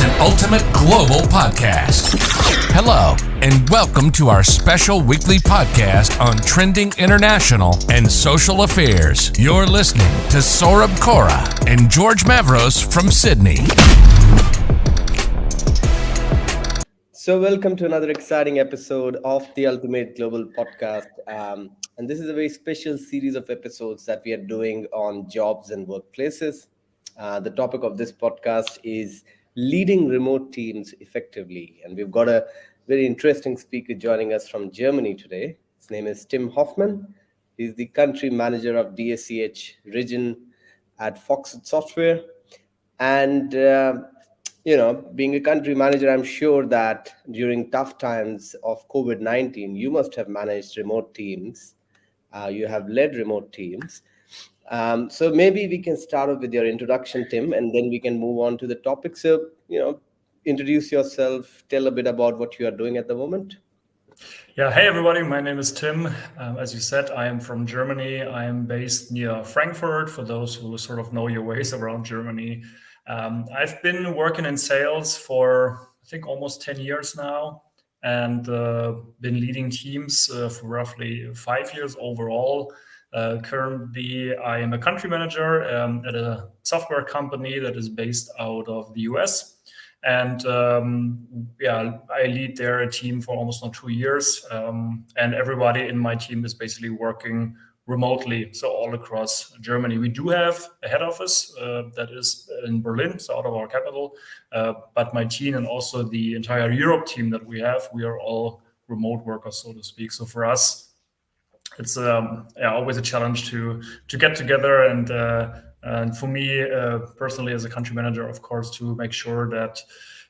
an ultimate global podcast. Hello, and welcome to our special weekly podcast on trending international and social affairs. You're listening to Saurabh Kora and George Mavros from Sydney. So, welcome to another exciting episode of the Ultimate Global Podcast. And this is a very special series of episodes that we are doing on jobs and workplaces. The topic of this podcast is leading remote teams effectively. And we've got a very interesting speaker joining us from Germany today. His name is Timm Hoffman. He's the country manager of DACH region at Foxit Software. And being a country manager, I'm sure that during tough times of COVID-19, you must have managed remote teams. You have led remote teams. So maybe we can start off with your introduction, Timm, and then we can move on to the topic. So, introduce yourself, tell a bit about what you are doing at the moment. Yeah, hey everybody, my name is Timm. As you said, I am from Germany. I am based near Frankfurt, for those who sort of know your ways around Germany. I've been working in sales for, I think, almost 10 years now, and been leading teams for roughly 5 years overall. Currently, I am a country manager at a software company that is based out of the US. And I lead there a team for almost 2 years. And everybody in my team is basically working remotely, so all across Germany. We do have a head office that is in Berlin, so out of our capital. But my team and also the entire Europe team that we have, we are all remote workers, so to speak. So for us, it's always a challenge to get together and for me personally, as a country manager, of course, to make sure that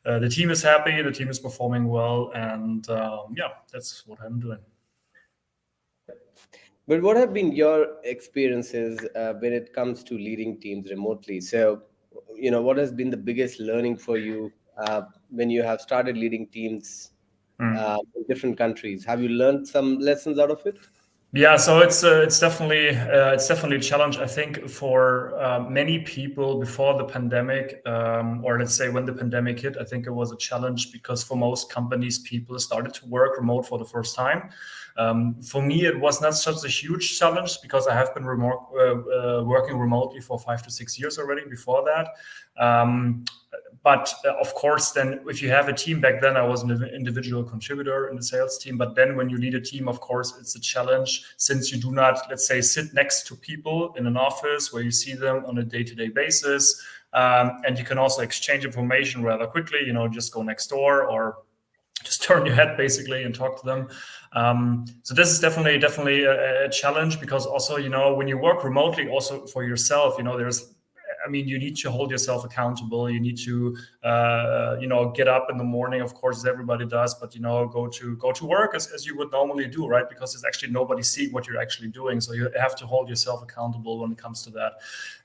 the team is happy, the team is performing well, and that's what I'm doing. But what have been your experiences when it comes to leading teams remotely? So, what has been the biggest learning for you when you have started leading teams in different countries? Have you learned some lessons out of it? Yeah, so it's definitely a challenge, I think, for many people before the pandemic, or let's say when the pandemic hit. I think it was a challenge because for most companies, people started to work remote for the first time. For me, it was not such a huge challenge because I have been working remotely for 5 to 6 years already before that. But of course, then if you have a team, back then I was an individual contributor in the sales team. But then when you lead a team, of course, it's a challenge since you do not, let's say, sit next to people in an office where you see them on a day-to-day basis. And you can also exchange information rather quickly, just go next door or just turn your head basically and talk to them. So this is definitely a challenge because also, when you work remotely also for yourself, you need to hold yourself accountable. You need to, get up in the morning, of course, as everybody does, but, go to work as you would normally do, right? Because there's actually nobody seeing what you're actually doing. So you have to hold yourself accountable when it comes to that.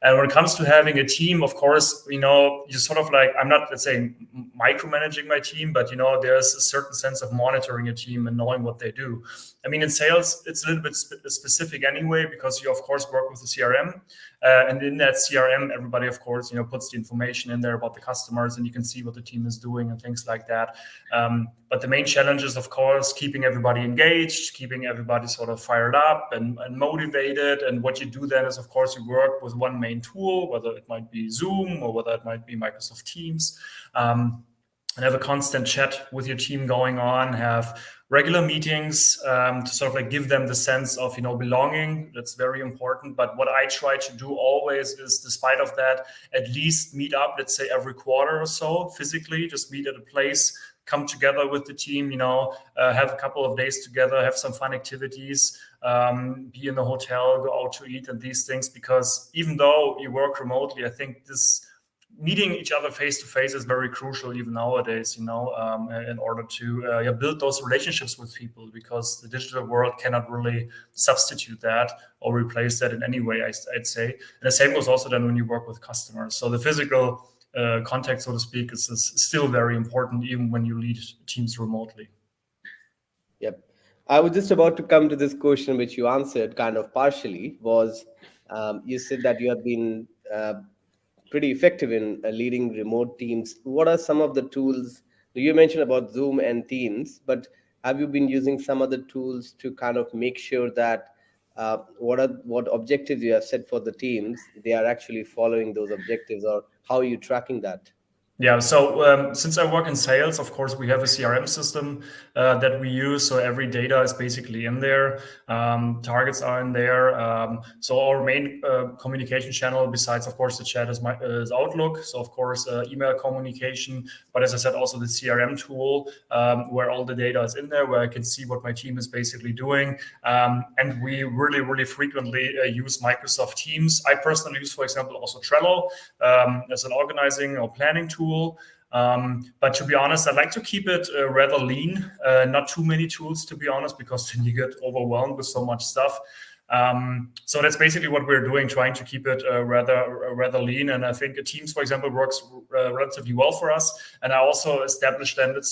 And when it comes to having a team, of course, you sort of like, I'm not, let's say, micromanaging my team, but, there's a certain sense of monitoring a team and knowing what they do. In sales, it's a little bit specific anyway, because you, of course, work with the CRM. And in that CRM, everybody, of course, puts the information in there about the customers, and you can see what the team is doing and things like that. But the main challenge is, of course, keeping everybody engaged, keeping everybody sort of fired up and motivated. And what you do then is, of course, you work with one main tool, whether it might be Zoom or whether it might be Microsoft Teams. And have a constant chat with your team going on, have regular meetings to sort of like give them the sense of, belonging. That's very important. But what I try to do always is, despite of that, at least meet up, let's say every quarter or so, physically, just meet at a place, come together with the team, have a couple of days together, have some fun activities, be in the hotel, go out to eat and these things. Because even though you work remotely, I think this meeting each other face to face is very crucial even nowadays, in order to build those relationships with people, because the digital world cannot really substitute that or replace that in any way, I'd say. And the same goes also then when you work with customers. So the physical contact, so to speak, is still very important even when you lead teams remotely. Yep. I was just about to come to this question, which you answered kind of partially, was you said that you have been pretty effective in leading remote teams. What are some of the tools? You mentioned about Zoom and Teams, but have you been using some other tools to kind of make sure that what objectives you have set for the teams, they are actually following those objectives, or how are you tracking that? Yeah, so since I work in sales, of course, we have a CRM system that we use. So every data is basically in there. Targets are in there. So our main communication channel, besides, of course, the chat is Outlook. So, of course, email communication. But as I said, also the CRM tool where all the data is in there, where I can see what my team is basically doing. And we really, really frequently use Microsoft Teams. I personally use, for example, also Trello as an organizing or planning tool. But to be honest, I'd like to keep it rather lean, not too many tools, to be honest, because then you get overwhelmed with so much stuff. So that's basically what we're doing, trying to keep it rather lean. And I think Teams, for example, works relatively well for us. And I also established then the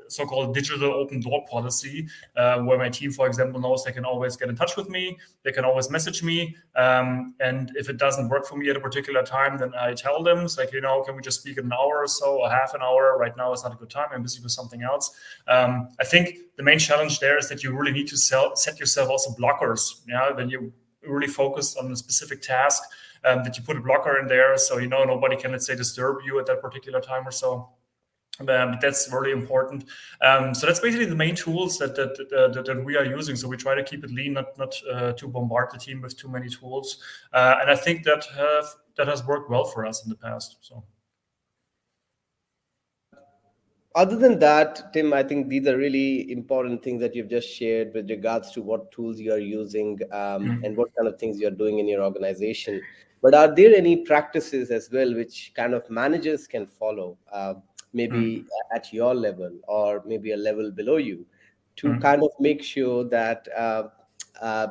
so-called digital open door policy, where my team, for example, knows they can always get in touch with me. They can always message me. And if it doesn't work for me at a particular time, then I tell them, it's like, can we just speak in an hour or so, or half an hour? Right now, it's not a good time. I'm busy with something else. I think the main challenge there is that you really need to set yourself also blockers. When you really focus on a specific task, that you put a blocker in there, so nobody can, let's say, disturb you at that particular time or so. But that's really important. So that's basically the main tools that we are using. So we try to keep it lean, not to bombard the team with too many tools. And I think that has worked well for us in the past. So. Other than that, Tim, I think these are really important things that you've just shared with regards to what tools you are using and what kind of things you're doing in your organization. But are there any practices as well which kind of managers can follow, maybe at your level or maybe a level below you, to kind of make sure that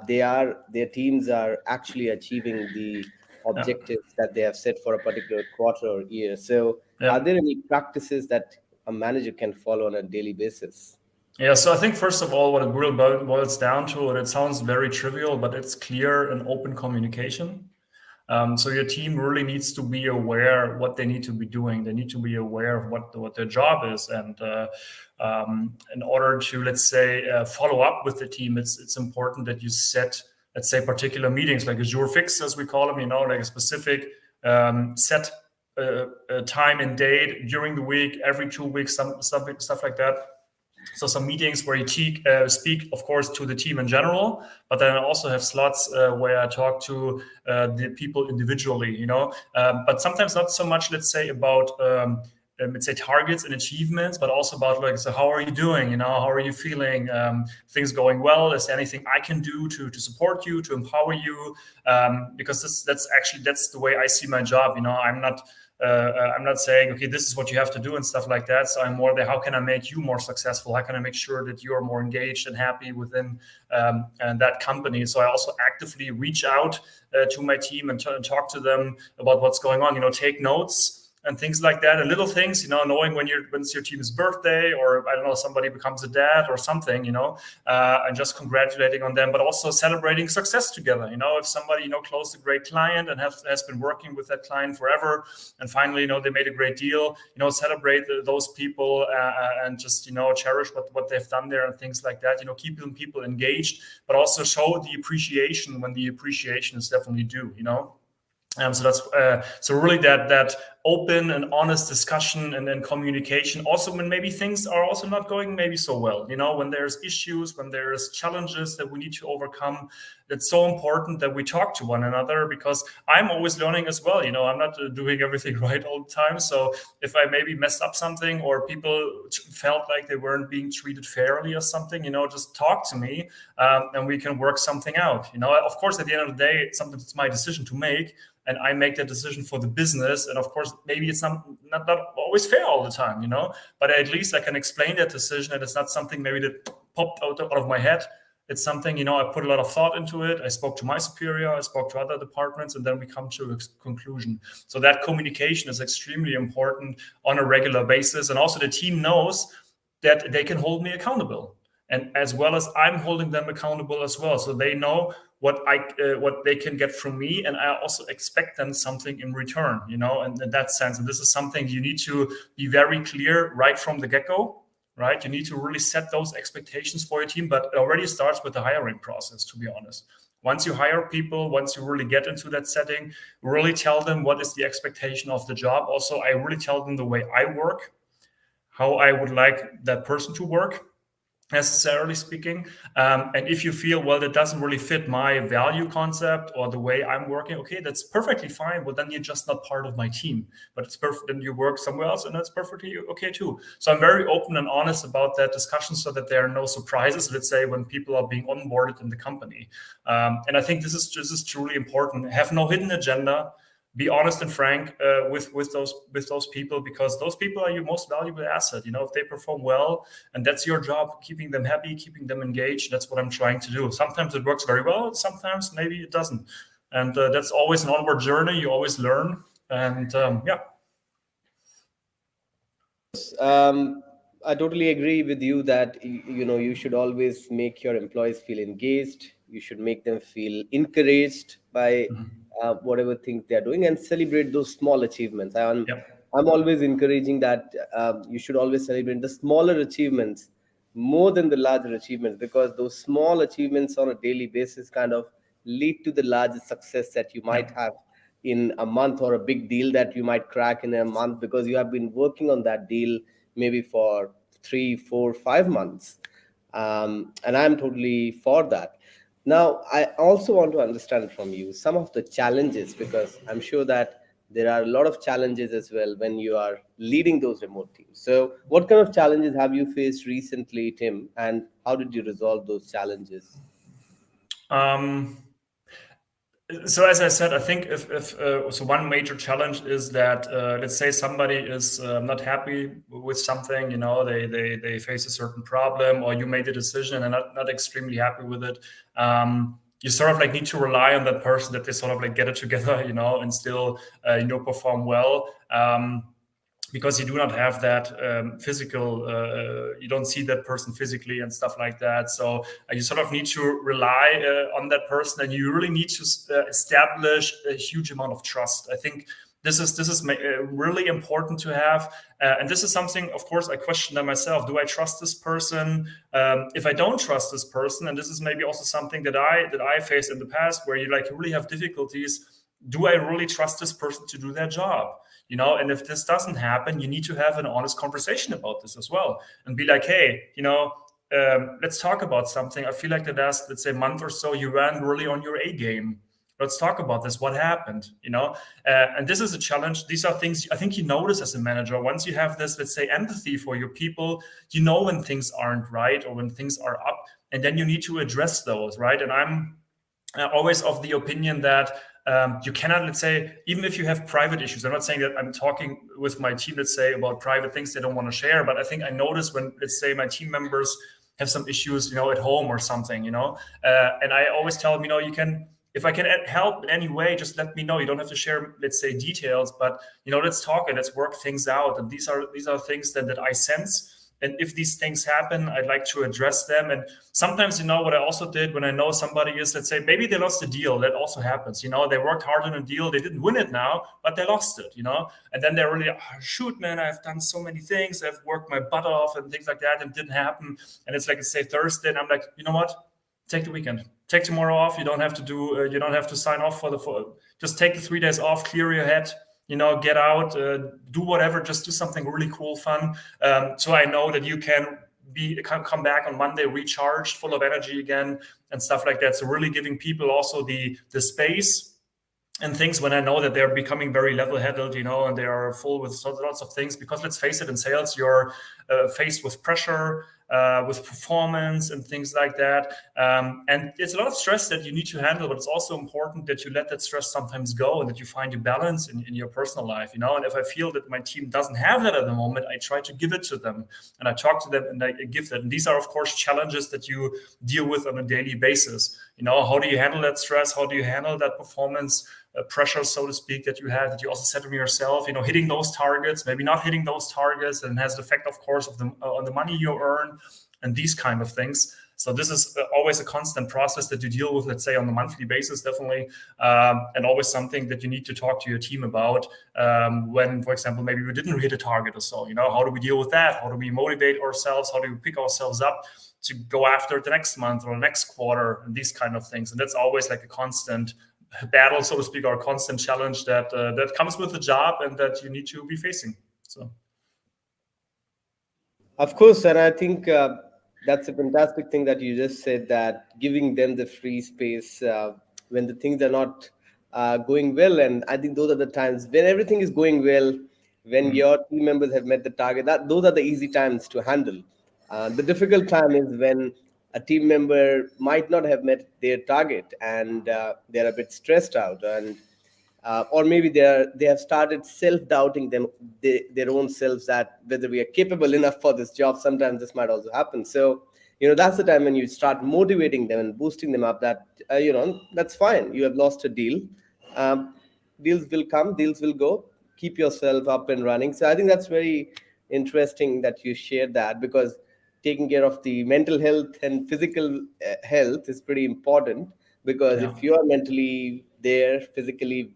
their teams are actually achieving the objectives that they have set for a particular quarter or year? So are there any practices that a manager can follow on a daily basis? Yeah, so I think first of all, what it really boils down to, and it sounds very trivial, but it's clear and open communication. So your team really needs to be aware what they need to be doing. They need to be aware of what their job is, and in order to, let's say, follow up with the team, it's important that you set, let's say, particular meetings, like a jour fixe, as we call them. like a specific set time and date during the week, every 2 weeks, stuff like that. So some meetings where you speak, of course, to the team in general, but then I also have slots where I talk to the people individually, but sometimes not so much, let's say, about let's say targets and achievements, but also about so how are you doing? How are you feeling? Things going well? Is there anything I can do to support you, to empower you? Because that's the way I see my job. I'm not saying, okay, this is what you have to do and stuff like that. So I'm more there, how can I make you more successful? How can I make sure that you're more engaged and happy within and that company? So I also actively reach out to my team and talk to them about what's going on, take notes and things like that, and little things, knowing when it's your team's birthday, or I don't know, somebody becomes a dad or something, and just congratulating on them, but also celebrating success together. If somebody, closed a great client and has been working with that client forever, and finally, they made a great deal, celebrate those people and just, cherish what they've done there and things like that, keeping people engaged, but also show the appreciation when the appreciation is definitely due, So that's so really that open and honest discussion and then communication. Also, when maybe things are also not going maybe so well, when there's issues, when there's challenges that we need to overcome, it's so important that we talk to one another, because I'm always learning as well. I'm not doing everything right all the time. So if I maybe messed up something, or people felt like they weren't being treated fairly or something, just talk to me and we can work something out. Of course, at the end of the day, sometimes it's my decision to make, and I make that decision for the business. And of course, maybe it's not always fair all the time, but at least I can explain that decision, and it's not something maybe that popped out of my head. It's something, I put a lot of thought into it. I spoke to my superior, I spoke to other departments, and then we come to a conclusion. So that communication is extremely important on a regular basis. And also the team knows that they can hold me accountable, and as well as I'm holding them accountable as well. So they know what they can get from me, and I also expect them something in return, and in that sense. And this is something you need to be very clear right from the get-go, right? You need to really set those expectations for your team, but it already starts with the hiring process, to be honest. Once you hire people, once you really get into that setting, really tell them what is the expectation of the job. Also, I really tell them the way I work, how I would like that person to work, necessarily speaking. And if you feel, well, that doesn't really fit my value concept or the way I'm working, okay, that's perfectly fine. Well, then you're just not part of my team. But it's perfect, then you work somewhere else, and that's perfectly okay too. So I'm very open and honest about that discussion, so that there are no surprises, let's say, when people are being onboarded in the company. And I think this is truly important. Have no hidden agenda. Be honest and frank with those people, because those people are your most valuable asset. If they perform well, and that's your job, keeping them happy, keeping them engaged. That's what I'm trying to do. Sometimes it works very well, sometimes maybe it doesn't, and that's always an onward journey. You always learn, and yeah. I totally agree with you that you should always make your employees feel engaged. You should make them feel encouraged by whatever things they are doing, and celebrate those small achievements. I'm always encouraging that you should always celebrate the smaller achievements more than the larger achievements, because those small achievements on a daily basis kind of lead to the larger success that you might have in a month, or a big deal that you might crack in a month, because you have been working on that deal maybe for 3, 4, 5 months. And I'm totally for that. Now, I also want to understand from you some of the challenges, because I'm sure that there are a lot of challenges as well when you are leading those remote teams. So what kind of challenges have you faced recently, Timm, and how did you resolve those challenges? So as I said, I think so one major challenge is that let's say somebody is not happy with something, they face a certain problem, or you made a decision and not extremely happy with it. You sort of like need to rely on that person, that they sort of like get it together, and still perform well. Because you do not have that physical, you don't see that person physically and stuff like that. So you sort of need to rely on that person, and you really need to establish a huge amount of trust. I think this is really important to have. And this is something, of course, I question that myself. Do I trust this person? If I don't trust this person, and this is maybe also something that I faced in the past, where you really have difficulties, do I really trust this person to do their job? And if this doesn't happen, you need to have an honest conversation about this as well, and be like, hey, let's talk about something. I feel like the last, let's say, month or so, you ran really on your A game. Let's talk about this. What happened? And this is a challenge. These are things I think you notice as a manager. Once you have this, let's say, empathy for your people, when things aren't right or when things are up, and then you need to address those, right? And I'm always of the opinion that you cannot, let's say, even if you have private issues, I'm not saying that I'm talking with my team, let's say, about private things they don't want to share, but I think I notice when, let's say, my team members have some issues, at home or something, and I always tell them, you can, if I can help in any way, just let me know. You don't have to share, let's say, details, but, let's talk and let's work things out. And these are things that I sense. And if these things happen, I'd like to address them. And sometimes, what I also did when I know somebody is, let's say, maybe they lost a deal. That also happens. They worked hard on a deal. They didn't win it now, but they lost it, And then they're really, shoot, man, I've done so many things. I've worked my butt off and things like that, and it didn't happen. And it's like, say, Thursday, and I'm like, you know what? Take the weekend. Take tomorrow off. You don't have to do. You don't have to sign off just take the 3 days off. Clear your head. Get out, do whatever, just do something really cool, fun. So I know that you can come back on Monday recharged, full of energy again, and stuff like that. So really giving people also the space and things when I know that they're becoming very level-headed, and they are full with lots of things. Because let's face it, in sales, you're faced with pressure, with performance and things like that. And it's a lot of stress that you need to handle, but it's also important that you let that stress sometimes go, and that you find a balance in your personal life, And if I feel that my team doesn't have that at the moment, I try to give it to them, and I talk to them and I give that. And these are, of course, challenges that you deal with on a daily basis. How do you handle that stress? How do you handle that performance pressure, so to speak, that you have, that you also set on yourself, hitting those targets, maybe not hitting those targets, and has the effect, of course, on the money you earn and these kind of things. So this is always a constant process that you deal with, let's say, on a monthly basis, definitely, and always something that you need to talk to your team about when, for example, maybe we didn't hit a target or so. How do we deal with that? How do we motivate ourselves? How do we pick ourselves up to go after the next month or next quarter, and these kind of things? And that's always like a constant battle, so to speak, or a constant challenge that that comes with the job and that you need to be facing. So. Of course, and I think that's a fantastic thing that you just said, that giving them the free space when the things are not going well. And I think those are the times when everything is going well, when your team members have met the target. That those are the easy times to handle. The difficult time is when a team member might not have met their target and they're a bit stressed out, and or maybe they have started self-doubting their own selves, that whether we are capable enough for this job. Sometimes this might also happen. So that's the time when you start motivating them and boosting them up, that that's fine, you have lost a deal. Deals will come, deals will go. Keep yourself up and running. So I think that's very interesting that you shared that, because taking care of the mental health and physical health is pretty important. Because if you are mentally there, physically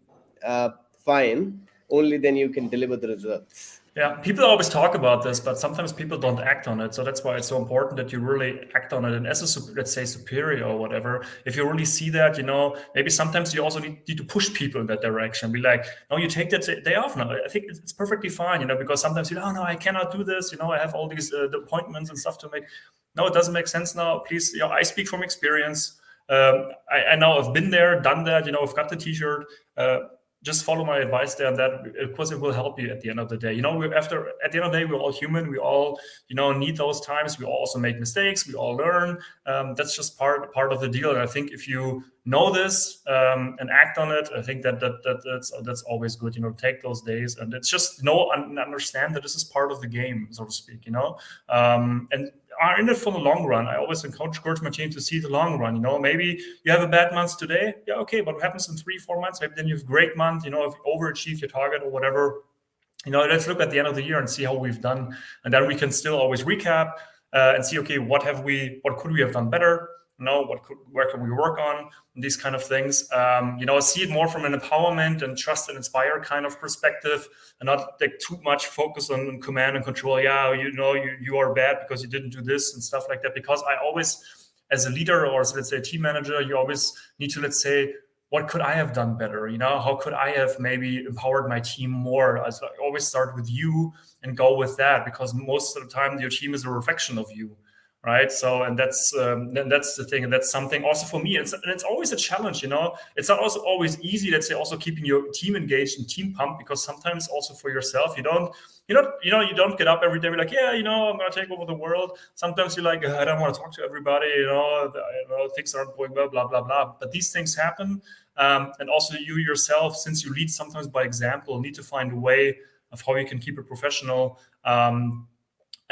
fine, only then you can deliver the results. Yeah, people always talk about this, but sometimes people don't act on it. So that's why it's so important that you really act on it. And as a, let's say, superior or whatever, if you really see that, maybe sometimes you also need to push people in that direction. Be like, no, you take that day off now. I think it's perfectly fine, because sometimes no, I cannot do this. I have all these appointments and stuff to make. No, it doesn't make sense now. Please, I speak from experience. I know I've been there, done that. I've got the T-shirt. Just follow my advice there, and that, of course, it will help you at the end of the day. At the end of the day, we're all human. We all, need those times. We all also make mistakes. We all learn. That's just part of the deal. And I think if you know this and act on it, I think that's always good. Take those days, and it's just understand that this is part of the game, so to speak. And are in it for the long run. I always encourage my team to see the long run. Maybe you have a bad month today. Yeah, okay, but what happens in 3-4 months? Maybe then you have a great month. If you overachieve your target or whatever. Let's look at the end of the year and see how we've done, and then we can still always recap and see, okay, what could we have done better? Where can we work on, these kind of things? See it more from an empowerment and trust and inspire kind of perspective, and not like too much focus on command and control. Yeah, you are bad because you didn't do this and stuff like that. Because I always, as a leader or let's say a team manager, you always need to, let's say, what could I have done better? How could I have maybe empowered my team more? I always start with you and go with that, because most of the time your team is a reflection of you. Right. So, and that's the thing. And that's something also for me. It's always a challenge, It's not also always easy, let's say, also keeping your team engaged and team pumped, because sometimes also for yourself, you don't get up every day and be like, yeah, I'm going to take over the world. Sometimes you're like, I don't want to talk to everybody, things aren't going well, blah, blah, blah. But these things happen. And also you yourself, since you lead sometimes by example, need to find a way of how you can keep it professional.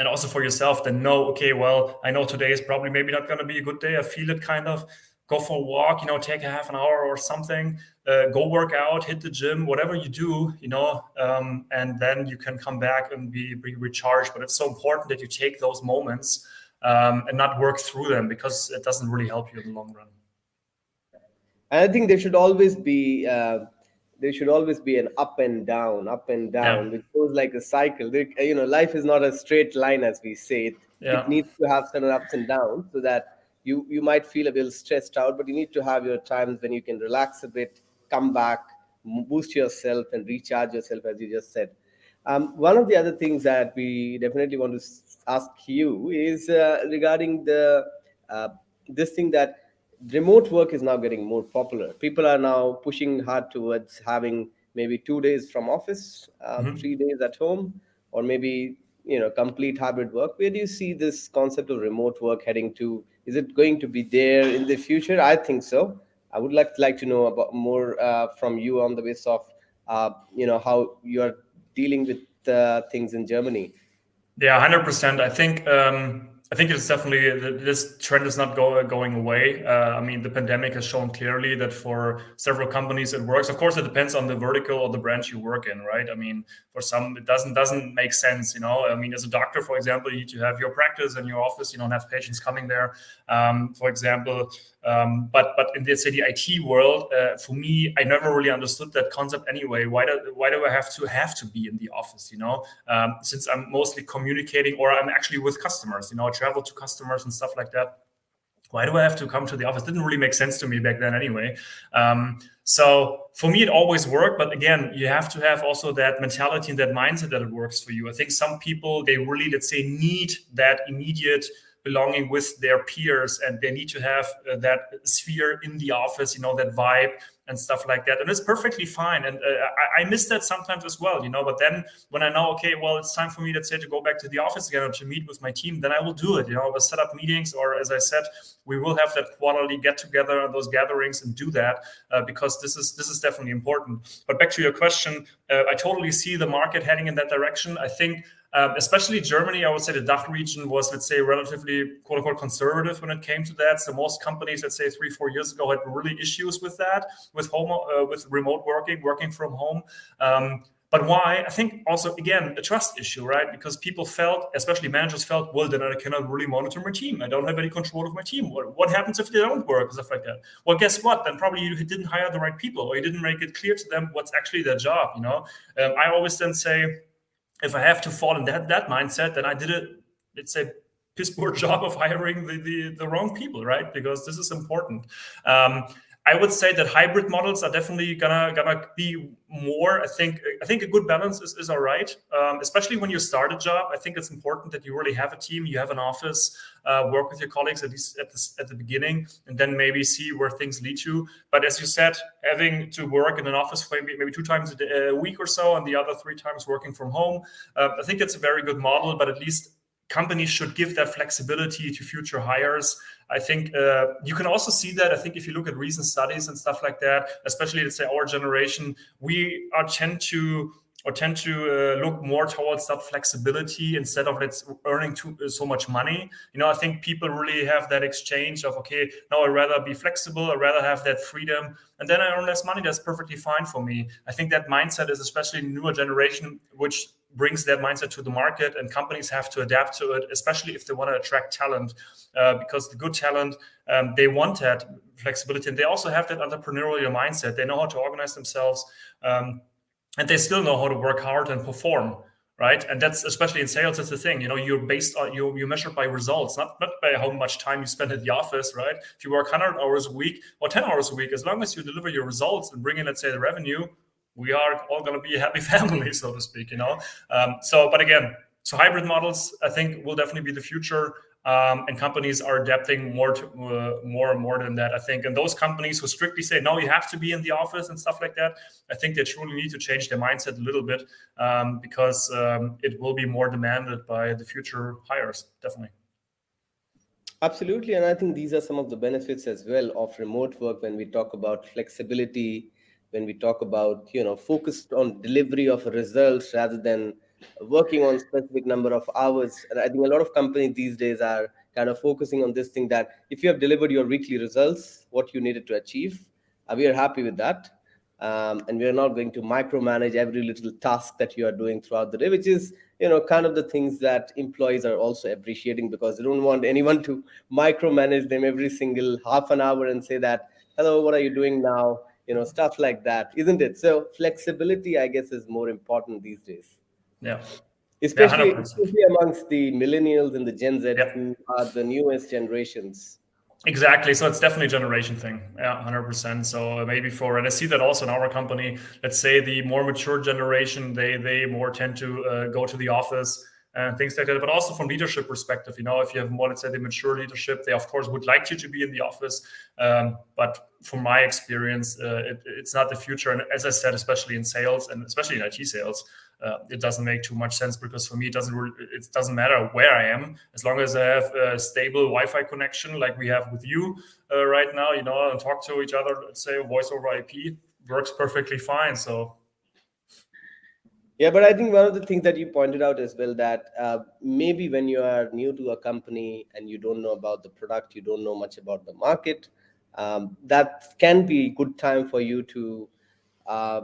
And also for yourself, then know, okay, well, I know today is probably maybe not going to be a good day. I feel it kind of. Go for a walk, take a half an hour or something. Go work out, hit the gym, whatever you do, and then you can come back and be recharged. But it's so important that you take those moments and not work through them, because it doesn't really help you in the long run. And I think there should always be an up and down, which goes like a cycle. Life is not a straight line, as we say. It needs to have certain ups and downs, so that you might feel a little stressed out, but you need to have your times when you can relax a bit, come back, boost yourself, and recharge yourself, as you just said. One of the other things that we definitely want to ask you is regarding this thing that remote work is now getting more popular. People are now pushing hard towards having maybe 2 days from office, 3 days at home, or maybe complete hybrid work. Where do you see this concept of remote work heading to? Is it going to be there in the future? I think so. I would like to know about more from you on the basis of how you are dealing with things in Germany. Yeah, 100%. I think I think it's definitely, this trend is not going away. I mean, the pandemic has shown clearly that for several companies it works. Of course, it depends on the vertical or the branch you work in, right? I mean, for some it doesn't make sense. I mean, as a doctor, for example, you need to have your practice and your office. You don't have patients coming there, for example. But in let's say the IT world, for me, I never really understood that concept anyway. Why do I have to be in the office? Since I'm mostly communicating, or I'm actually with customers. I travel to customers and stuff like that. Why do I have to come to the office? Didn't really make sense to me back then anyway. So for me, it always worked. But again, you have to have also that mentality and that mindset that it works for you. I think some people, they really, let's say, need that immediate belonging with their peers, and they need to have that sphere in the office, that vibe and stuff like that. And it's perfectly fine. And I miss that sometimes as well, but then when I know, okay, well, it's time for me, let's say, to go back to the office again or to meet with my team, then I will do it. We'll set up meetings, or as I said, we will have that quarterly get together and those gatherings and do that because this is definitely important. But back to your question, I totally see the market heading in that direction. I think especially Germany, I would say the DACH region was, let's say, relatively quote unquote conservative when it came to that. So most companies, let's say 3-4 years ago, had really issues with that, with remote working from home. But why? I think also, again, a trust issue, right? Because people felt, especially managers felt, well, then I cannot really monitor my team. I don't have any control of my team. What happens if they don't work and stuff like that? Well, guess what? Then probably you didn't hire the right people, or you didn't make it clear to them what's actually their job. I always then say, if I have to fall in that mindset, then I did it, let's say, piss poor job of hiring the wrong people, right? Because this is important. I would say that hybrid models are definitely gonna be more. I think a good balance is all right, especially when you start a job. I think it's important that you really have a team, you have an office, work with your colleagues at least at the beginning, and then maybe see where things lead you. But as you said, having to work in an office for maybe 2 times a week or so, and the other 3 times working from home, I think that's a very good model. But at least companies should give that flexibility to future hires. I think you can also see that. I think if you look at recent studies and stuff like that, especially let's say our generation, we tend to look more towards that flexibility instead of earning so much money. I think people really have that exchange of, okay, no, I'd rather be flexible, I'd rather have that freedom, and then I earn less money. That's perfectly fine for me. I think that mindset is especially in the newer generation, which brings that mindset to the market, and companies have to adapt to it, especially if they want to attract talent, because the good talent, they want that flexibility, and they also have that entrepreneurial mindset. They know how to organize themselves, and they still know how to work hard and perform, right? And that's, especially in sales, that's the thing. You're based on, you're measured by results, not by how much time you spend at the office, right? If you work 100 hours a week or 10 hours a week, as long as you deliver your results and bring in, let's say, the revenue, we are all going to be a happy family, so to speak. But again, hybrid models, I think, will definitely be the future. And companies are adapting more and more than that, I think. And those companies who strictly say, no, you have to be in the office and stuff like that, I think they truly need to change their mindset a little bit, because it will be more demanded by the future hires, definitely. Absolutely. And I think these are some of the benefits as well of remote work when we talk about flexibility, when we talk about, focused on delivery of results rather than working on specific number of hours. And I think a lot of companies these days are kind of focusing on this thing that if you have delivered your weekly results, what you needed to achieve, we are happy with that. And we are not going to micromanage every little task that you are doing throughout the day, which is, kind of the things that employees are also appreciating, because they don't want anyone to micromanage them every single half an hour and say that, hello, what are you doing now? Stuff like that, isn't it? So flexibility, I guess, is more important these days. Yeah. Especially, 100%. especially amongst the millennials and the Gen Z, Yep. who are the newest generations. Exactly. So it's definitely a generation thing. Yeah, 100%. So maybe and I see that also in our company, let's say the more mature generation, they more tend to go to the office and things like that. But also from leadership perspective, if you have more, let's say, the mature leadership, they of course would like you to be in the office. But from my experience, it's not the future. And as I said, especially in sales and especially in IT sales, it doesn't make too much sense, because for me, it doesn't matter where I am, as long as I have a stable Wi-Fi connection like we have with you right now, and talk to each other, let's say voice over IP, works perfectly fine. So Yeah, but I think one of the things that you pointed out as well, that maybe when you are new to a company and you don't know about the product, you don't know much about the market, that can be good time for you to uh,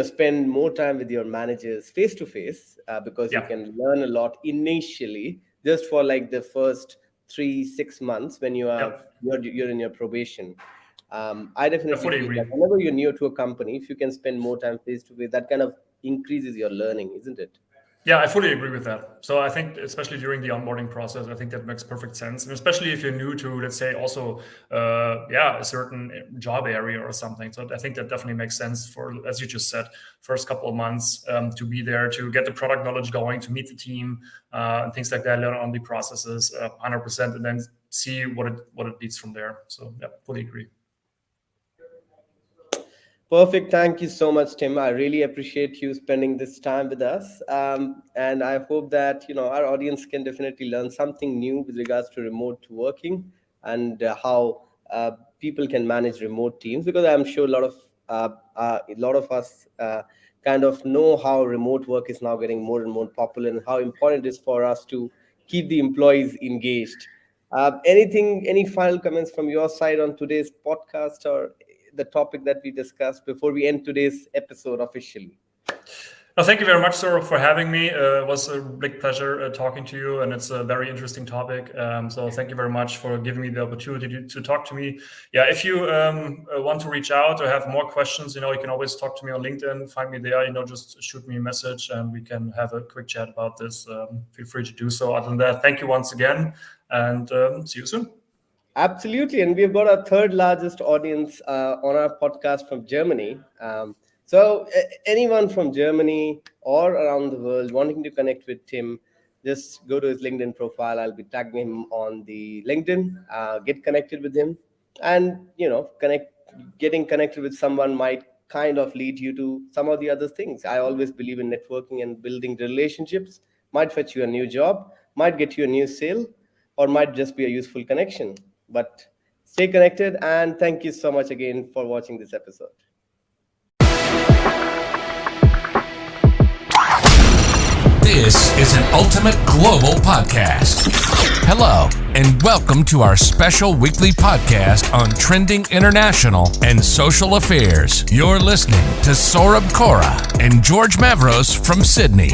spend more time with your managers face to face, because you Yeah, can learn a lot initially, just for like the first 3 6 months when yeah, you're in your probation. I I definitely fully feel that agree. whenever you're new to a company, if you can spend more time face to face, that kind of increases your learning, isn't it? Yeah, I fully agree with that. So I think, especially during the onboarding process, I think that makes perfect sense. And especially if you're new to, let's say, also, a certain job area or something. So I think that definitely makes sense for, as you just said, first couple of months to be there, to get the product knowledge going, to meet the team, and things like that, learn on the processes 100%, and then see what it leads from there. So yeah, fully agree. Perfect. Thank you so much, Tim. I really appreciate you spending this time with us. And I hope that our audience can definitely learn something new with regards to remote working, and how people can manage remote teams. Because I'm sure a lot of us kind of know how remote work is now getting more and more popular, and how important it is for us to keep the employees engaged. Any final comments from your side on today's podcast, or the topic that we discussed before we end today's episode officially? Well, thank you very much, sir, for having me. It was a big pleasure talking to you, and it's a very interesting topic. So thank you very much for giving me the opportunity to talk to me. Yeah, if you want to reach out or have more questions, you can always talk to me on LinkedIn. Find me there. Just shoot me a message, and we can have a quick chat about this. Feel free to do so. Other than that, thank you once again, and see you soon. Absolutely. And we've got our third largest audience on our podcast from Germany. Anyone from Germany or around the world wanting to connect with Tim, just go to his LinkedIn profile. I'll be tagging him on the LinkedIn. Get connected with him, and getting connected with someone might kind of lead you to some of the other things. I always believe in networking and building relationships. Might fetch you a new job, might get you a new sale, or might just be a useful connection. But stay connected, and thank you so much again for watching this episode. This is an Ultimate Global Podcast. Hello, and welcome to our special weekly podcast on trending international and social affairs. You're listening to Saurabh Kora and George Mavros from Sydney.